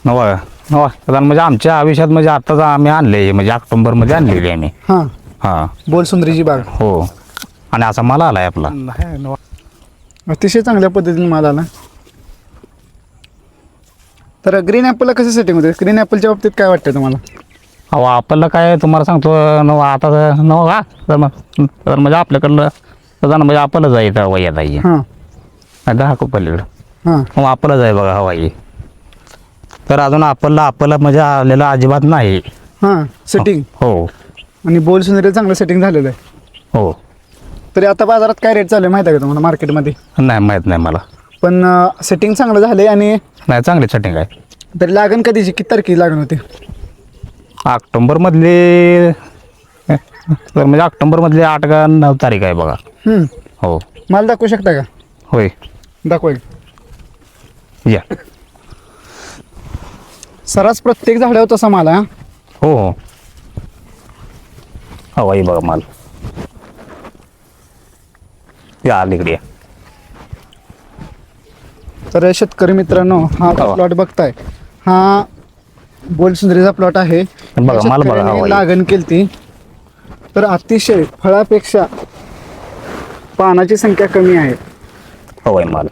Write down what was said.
नवा नवा कारण म्हणजे आमच्या आयुष्यात म्हणजे आताच आम्ही आणले म्हणजे ऑक्टोबरमध्ये आणलेली आम्ही. हां हां बोल सुंदरीची बाग हो आणि असा माल आलाय आपला. अतिशय चांगल्या पद्धतीने माल आला. तर ग्रीन ॲपलला कसं सेटिंग होते? ग्रीन ॲपलच्या बाबतीत काय वाटतं तुम्हाला? अहो आपल्याला काय तुम्हाला सांगतो नवा आता नवा का तर म्हणजे आपल्याकडलं तर म्हणजे आपलंच आहे इथं हवा येत आहे. हां दहा पलीकडं हां मग आपलंच आहे बघा हवाई. तर अजून आपल्याला म्हणजे आलेलं अजिबात नाही. हां सेटिंग हो आणि बोल सुंदरीला चांगलं सेटिंग झालेलं आहे. हो तरी आता बाजारात काय रेट चालू आहे माहिती आहे का तुम्हाला मार्केटमध्ये? नाही माहीत नाही मला. पण सेटिंग चांगलं झालं आणि नाही चांगली सेटिंग आहे. तरी लागण कधीची किती तारखेची लागण होती? ऑक्टोबरमधली तर म्हणजे ऑक्टोबरमधली 8 का 9 तारीख आहे बघा. हो माल दाखवू शकता का? होय दाखवा. या सरास प्रत्येक झाडावर तसा माल आहे. हो हो हवाई बघा माल. या अलीकडे या. तर शेतकरी मित्रांनो हा हो. प्लॉट बघताय हा बोलसुंदरीचा प्लॉट आहे. बघा, या माल बघा, शेतकऱ्याने हवा आहे. लागण केलती तर अतिशय फळापेक्षा पानाची संख्या कमी आहे. हवाई माल